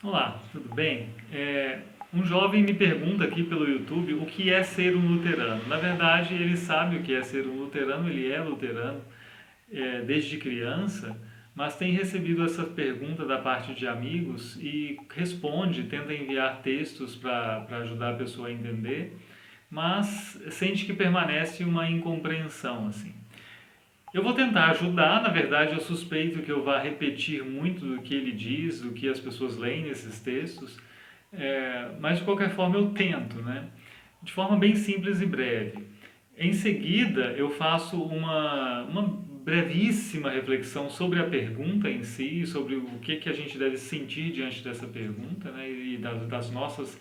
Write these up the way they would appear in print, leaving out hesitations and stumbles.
Olá, tudo bem? Um jovem me pergunta aqui pelo YouTube o que é ser um luterano. Na verdade, ele sabe o que é ser um luterano, ele é luterano desde criança, mas tem recebido essa pergunta da parte de amigos e responde, tenta enviar textos para ajudar a pessoa a entender, mas sente que permanece uma incompreensão assim. Eu vou tentar ajudar, na verdade eu suspeito que eu vá repetir muito do que ele diz, do que as pessoas leem nesses textos, mas de qualquer forma eu tento, né? De forma bem simples e breve. Em seguida eu faço uma brevíssima reflexão sobre a pergunta em si, sobre o que a gente deve sentir diante dessa pergunta, né? E das nossas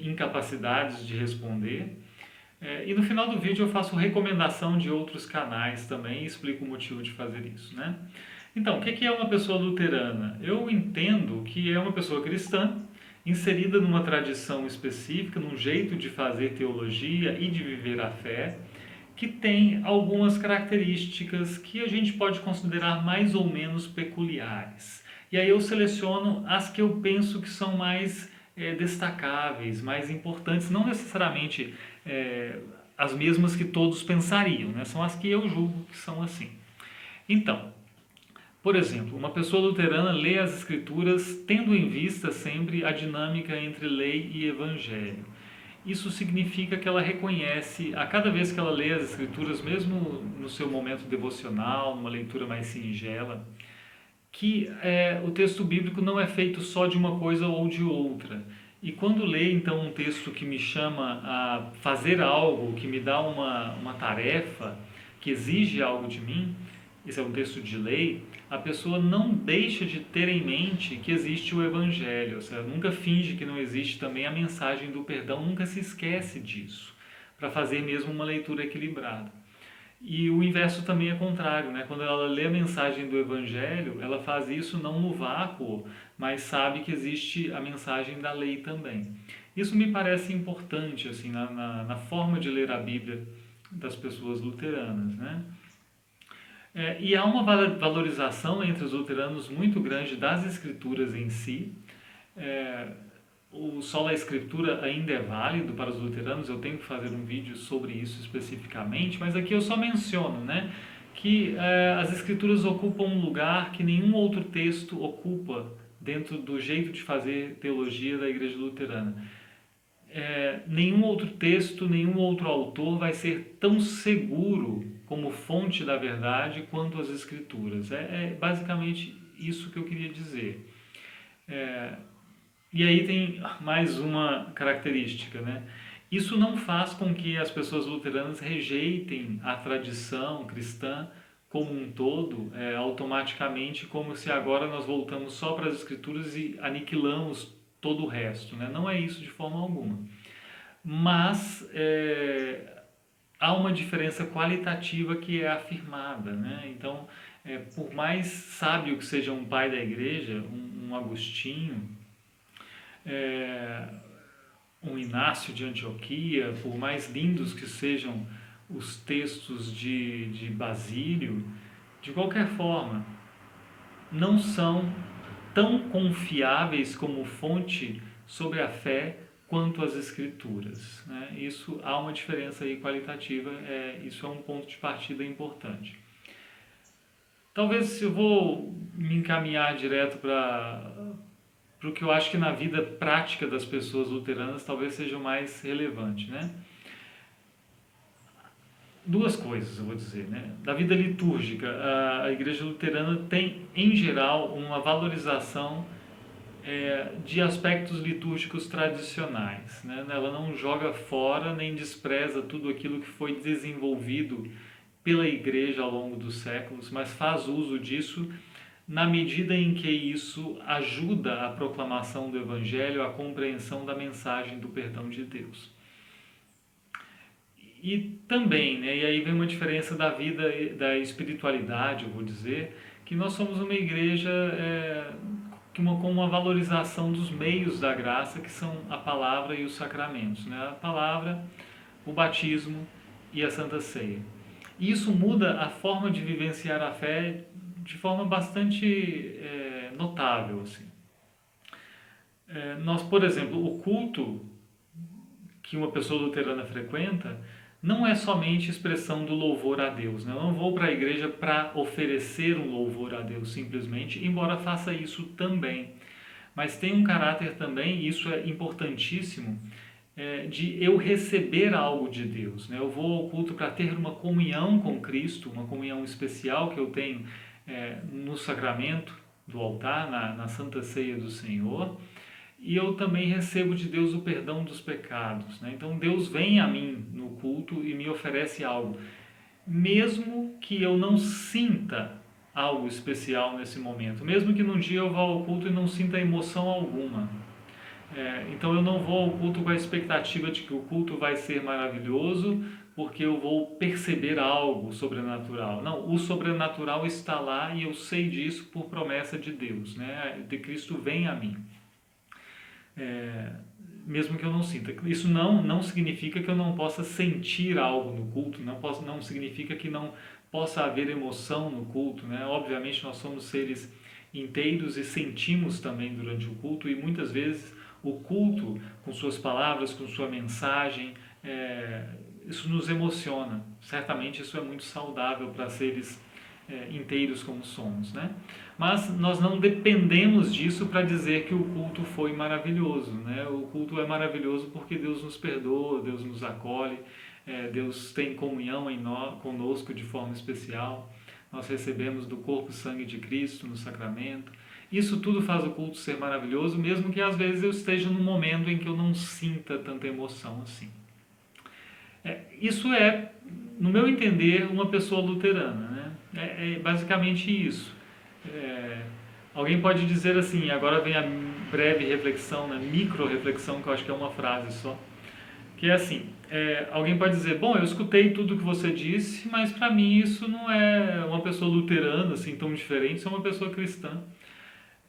incapacidades de responder. E no final do vídeo eu faço recomendação de outros canais também e explico o motivo de fazer isso, né? Então, o que é uma pessoa luterana? Eu entendo que é uma pessoa cristã inserida numa tradição específica, num jeito de fazer teologia e de viver a fé, que tem algumas características que a gente pode considerar mais ou menos peculiares. E aí eu seleciono as que eu penso que são mais destacáveis, mais importantes, não necessariamente é, as mesmas que todos pensariam, né? São as que eu julgo que são assim. Então, por exemplo, uma pessoa luterana lê as escrituras tendo em vista sempre a dinâmica entre lei e evangelho. Isso significa que ela reconhece, a cada vez que ela lê as escrituras, mesmo no seu momento devocional, numa leitura mais singela, que o texto bíblico não é feito só de uma coisa ou de outra. E quando lê então um texto que me chama a fazer algo, que me dá uma tarefa, que exige algo de mim, esse é um texto de lei, a pessoa não deixa de ter em mente que existe o Evangelho, ou seja, nunca finge que não existe também a mensagem do perdão, nunca se esquece disso, para fazer mesmo uma leitura equilibrada. E o inverso também é contrário, né? Quando ela lê a mensagem do Evangelho, ela faz isso não no vácuo, mas sabe que existe a mensagem da lei também. Isso me parece importante assim na forma de ler a Bíblia das pessoas luteranas, né? E há uma valorização entre os luteranos muito grande das escrituras em si. É, o sola escritura ainda é válido para os luteranos, eu tenho que fazer um vídeo sobre isso especificamente, mas aqui eu só menciono, né, que as escrituras ocupam um lugar que nenhum outro texto ocupa dentro do jeito de fazer teologia da igreja luterana. Nenhum outro texto, nenhum outro autor vai ser tão seguro como fonte da verdade quanto as escrituras. É basicamente isso que eu queria dizer. E aí tem mais uma característica, né? Isso não faz com que as pessoas luteranas rejeitem a tradição cristã como um todo, automaticamente, como se agora nós voltamos só para as escrituras e aniquilamos todo o resto, né? Não é isso de forma alguma. Mas há uma diferença qualitativa que é afirmada, né? Então, por mais sábio que seja um pai da igreja, um Agostinho, é, um Inácio de Antioquia, por mais lindos que sejam os textos de Basílio, de qualquer forma, não são tão confiáveis como fonte sobre a fé quanto as escrituras, né? Isso há uma diferença aí qualitativa, isso é um ponto de partida importante. Talvez eu vou me encaminhar direto para o que eu acho que na vida prática das pessoas luteranas talvez seja o mais relevante, né? Duas coisas eu vou dizer, né? Da vida litúrgica, a Igreja Luterana tem, em geral, uma valorização de aspectos litúrgicos tradicionais, né? Ela não joga fora nem despreza tudo aquilo que foi desenvolvido pela Igreja ao longo dos séculos, mas faz uso disso na medida em que isso ajuda a proclamação do Evangelho, a compreensão da mensagem do perdão de Deus. E também, né, e aí vem uma diferença da vida, da espiritualidade, eu vou dizer, que nós somos uma igreja com uma valorização dos meios da graça, que são a palavra e os sacramentos. Né? A palavra, o batismo e a Santa Ceia. E isso muda a forma de vivenciar a fé de forma bastante notável. Assim. Nós, por exemplo, o culto que uma pessoa luterana frequenta não é somente expressão do louvor a Deus, né? Eu não vou para a igreja para oferecer um louvor a Deus simplesmente, embora faça isso também. Mas tem um caráter também, e isso é importantíssimo, de eu receber algo de Deus, né? Eu vou ao culto para ter uma comunhão com Cristo, uma comunhão especial que eu tenho no sacramento do altar, na Santa Ceia do Senhor, e eu também recebo de Deus o perdão dos pecados, né? Então Deus vem a mim no culto e me oferece algo, mesmo que eu não sinta algo especial nesse momento, mesmo que num dia eu vá ao culto e não sinta emoção alguma. Então eu não vou ao culto com a expectativa de que o culto vai ser maravilhoso, porque eu vou perceber algo sobrenatural. Não, o sobrenatural está lá e eu sei disso por promessa de Deus, né? De Cristo vem a mim. Mesmo que eu não sinta. Isso não significa que eu não possa sentir algo no culto, não significa que não possa haver emoção no culto, né? Obviamente nós somos seres inteiros e sentimos também durante o culto, e muitas vezes o culto, com suas palavras, com sua mensagem, isso nos emociona. Certamente isso é muito saudável para seres inteiros como somos, né? Mas nós não dependemos disso para dizer que o culto foi maravilhoso, né? O culto é maravilhoso porque Deus nos perdoa, Deus nos acolhe, Deus tem comunhão conosco de forma especial. Nós recebemos do corpo e sangue de Cristo no sacramento. Isso tudo faz o culto ser maravilhoso, mesmo que às vezes eu esteja num momento em que eu não sinta tanta emoção assim. Isso é, no meu entender, uma pessoa luterana, né? É basicamente isso. Alguém pode dizer assim, agora vem a breve reflexão, né? Micro-reflexão, que eu acho que é uma frase só, que é assim, alguém pode dizer, bom, eu escutei tudo que você disse, mas para mim isso não é uma pessoa luterana assim tão diferente, isso é uma pessoa cristã.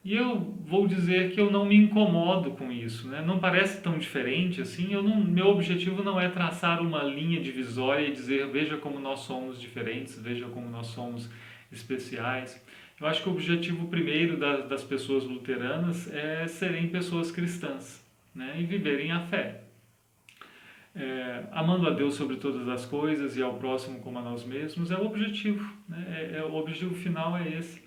E eu vou dizer que eu não me incomodo com isso, né? Não parece tão diferente assim. Meu objetivo não é traçar uma linha divisória e dizer veja como nós somos diferentes, veja como nós somos especiais. Eu acho que o objetivo primeiro das pessoas luteranas é serem pessoas cristãs, né? E viverem a fé. Amando a Deus sobre todas as coisas e ao próximo como a nós mesmos é o objetivo, né? O objetivo final é esse.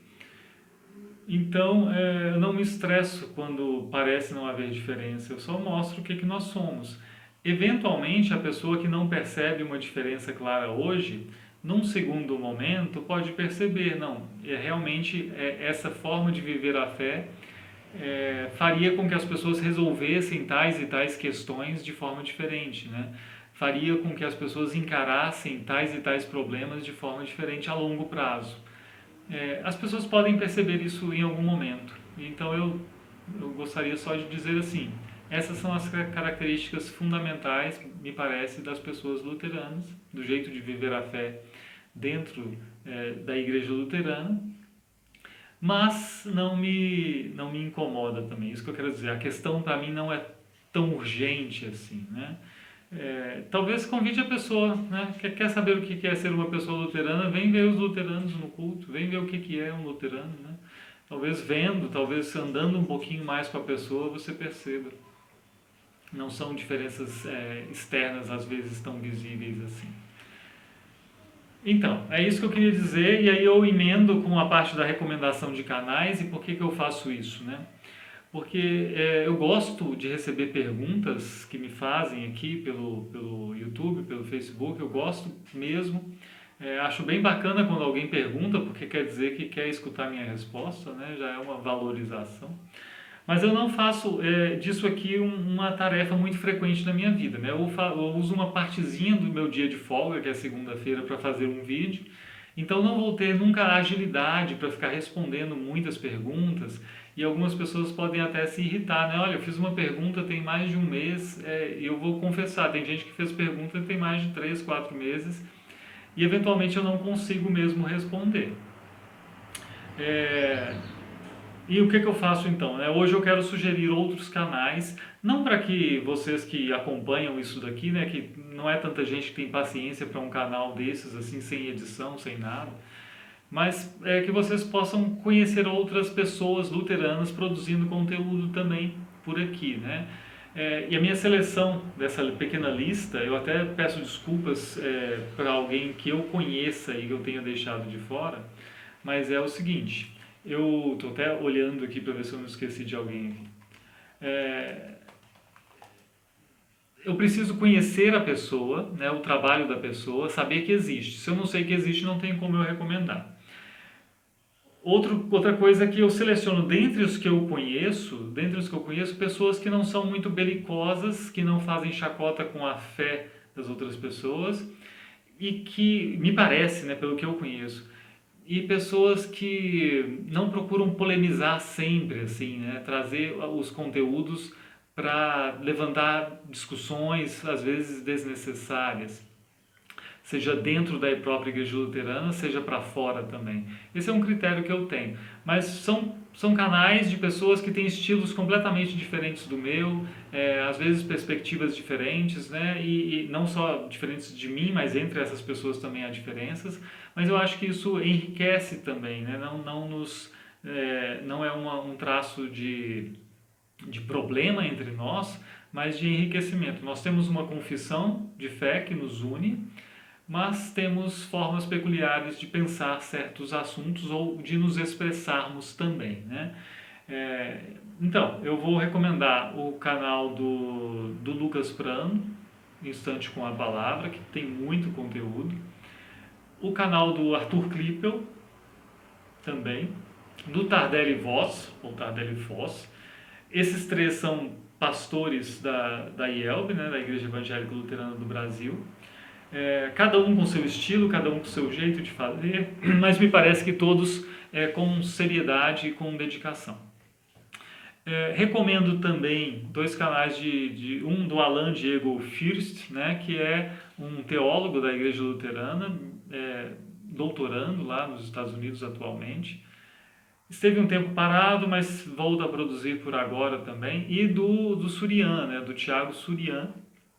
Então, eu não me estresso quando parece não haver diferença, eu só mostro o que nós somos. Eventualmente, a pessoa que não percebe uma diferença clara hoje, num segundo momento, pode perceber, não, realmente essa forma de viver a fé faria com que as pessoas resolvessem tais e tais questões de forma diferente, né? Faria com que as pessoas encarassem tais e tais problemas de forma diferente a longo prazo. As pessoas podem perceber isso em algum momento. Então eu gostaria só de dizer assim, essas são as características fundamentais, me parece, das pessoas luteranas, do jeito de viver a fé dentro da igreja luterana, mas não me incomoda também, isso que eu quero dizer, a questão para mim não é tão urgente assim, né? Talvez convide a pessoa, né? Quer saber o que é ser uma pessoa luterana, vem ver os luteranos no culto, vem ver o que é um luterano, né? Talvez andando um pouquinho mais com a pessoa, você perceba. Não são diferenças externas, às vezes, tão visíveis assim. Então, é isso que eu queria dizer, e aí eu emendo com a parte da recomendação de canais, e por que eu faço isso, né? Porque eu gosto de receber perguntas que me fazem aqui pelo YouTube, pelo Facebook, eu gosto mesmo. Acho bem bacana quando alguém pergunta, porque quer dizer que quer escutar minha resposta, né? Já é uma valorização. Mas eu não faço disso aqui uma tarefa muito frequente na minha vida, né? Eu uso uma partezinha do meu dia de folga, que é segunda-feira, para fazer um vídeo. Então não vou ter nunca a agilidade para ficar respondendo muitas perguntas, e algumas pessoas podem até se irritar, né? Olha, eu fiz uma pergunta tem mais de um mês, e eu vou confessar, tem gente que fez pergunta tem mais de 3, 4 meses, e eventualmente eu não consigo mesmo responder. E o que eu faço então? Hoje eu quero sugerir outros canais, não para que vocês que acompanham isso daqui, né, que não é tanta gente que tem paciência para um canal desses, assim, sem edição, sem nada, mas que vocês possam conhecer outras pessoas luteranas produzindo conteúdo também por aqui, né? E a minha seleção dessa pequena lista, eu até peço desculpas para alguém que eu conheça e que eu tenha deixado de fora, mas é o seguinte, eu estou até olhando aqui para ver se eu não esqueci de alguém aqui. Eu preciso conhecer a pessoa, né, o trabalho da pessoa, saber que existe. Se eu não sei que existe, não tem como eu recomendar. Outra coisa é que eu seleciono dentre os que eu conheço, pessoas que não são muito belicosas, que não fazem chacota com a fé das outras pessoas e que, me parece, né, pelo que eu conheço, e pessoas que não procuram polemizar sempre, assim, né, trazer os conteúdos para levantar discussões, às vezes desnecessárias, seja dentro da própria igreja luterana, seja para fora também. Esse é um critério que eu tenho. Mas são canais de pessoas que têm estilos completamente diferentes do meu, às vezes perspectivas diferentes, né? E não só diferentes de mim, mas entre essas pessoas também há diferenças. Mas eu acho que isso enriquece também, né? Não é um traço de problema entre nós, mas de enriquecimento. Nós temos uma confissão de fé que nos une, mas temos formas peculiares de pensar certos assuntos ou de nos expressarmos também, né? Então, eu vou recomendar o canal do Lucas Prando, Instante com a Palavra, que tem muito conteúdo. O canal do Arthur Klippel, também. Do Tardelli Voss, ou Tardelli Foss. Esses três são pastores da IELB, né, da Igreja Evangélica Luterana do Brasil. Cada um com seu estilo, cada um com seu jeito de fazer, mas me parece que todos com seriedade e com dedicação. Recomendo também dois canais, um do Alain Diego Fürst, né, que é um teólogo da Igreja Luterana, doutorando lá nos Estados Unidos atualmente. Esteve um tempo parado, mas volta a produzir por agora também. E do Surian, né, do Thiago Surian,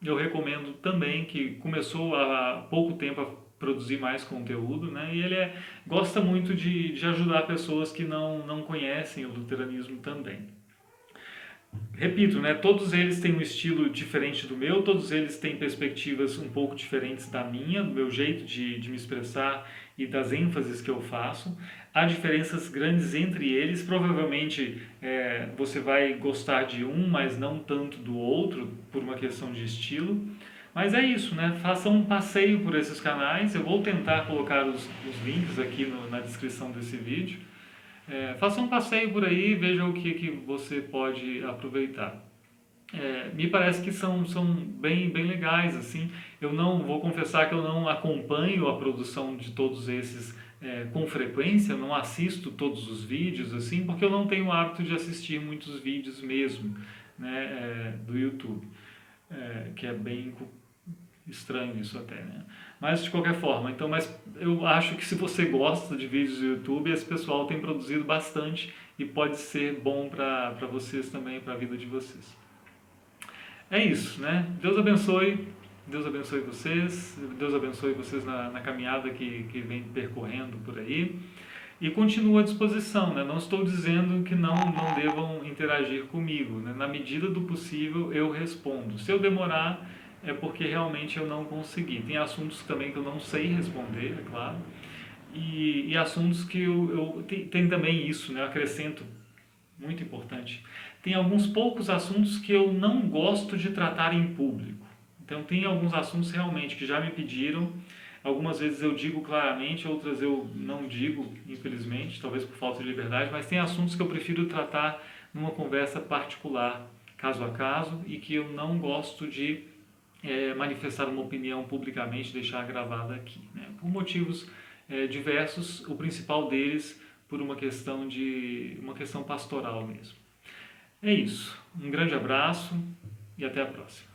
eu recomendo também, que começou há pouco tempo a produzir mais conteúdo, né? E ele gosta muito de ajudar pessoas que não conhecem o luteranismo também. Repito, né? Todos eles têm um estilo diferente do meu, todos eles têm perspectivas um pouco diferentes da minha, do meu jeito de me expressar e das ênfases que eu faço. Há diferenças grandes entre eles, provavelmente você vai gostar de um, mas não tanto do outro, por uma questão de estilo. Mas é isso, né? Faça um passeio por esses canais, eu vou tentar colocar os links aqui na descrição desse vídeo. Faça um passeio por aí, veja o que você pode aproveitar. Me parece que são bem legais, assim. Eu não vou confessar que eu não acompanho a produção de todos esses com frequência, eu não assisto todos os vídeos, assim, porque eu não tenho o hábito de assistir muitos vídeos mesmo, né, do YouTube, que é bem estranho isso até, né? Mas de qualquer forma, então, mas eu acho que se você gosta de vídeos do YouTube, esse pessoal tem produzido bastante e pode ser bom para vocês também, para a vida de vocês. É isso, né? Deus abençoe vocês, Deus abençoe vocês na caminhada que vem percorrendo por aí. E continuo à disposição, né? Não estou dizendo que não devam interagir comigo, né? Na medida do possível eu respondo. Se eu demorar, é porque realmente eu não consegui. Tem assuntos também que eu não sei responder, é claro. E assuntos que tem também isso, né? Eu acrescento, muito importante. Tem alguns poucos assuntos que eu não gosto de tratar em público. Então tem alguns assuntos realmente que já me pediram. Algumas vezes eu digo claramente, outras eu não digo, infelizmente, talvez por falta de liberdade, mas tem assuntos que eu prefiro tratar numa conversa particular, caso a caso, e que eu não gosto de manifestar uma opinião publicamente, deixar gravada aqui, né? Por motivos diversos, o principal deles por uma questão pastoral mesmo. É isso. Um grande abraço e até a próxima.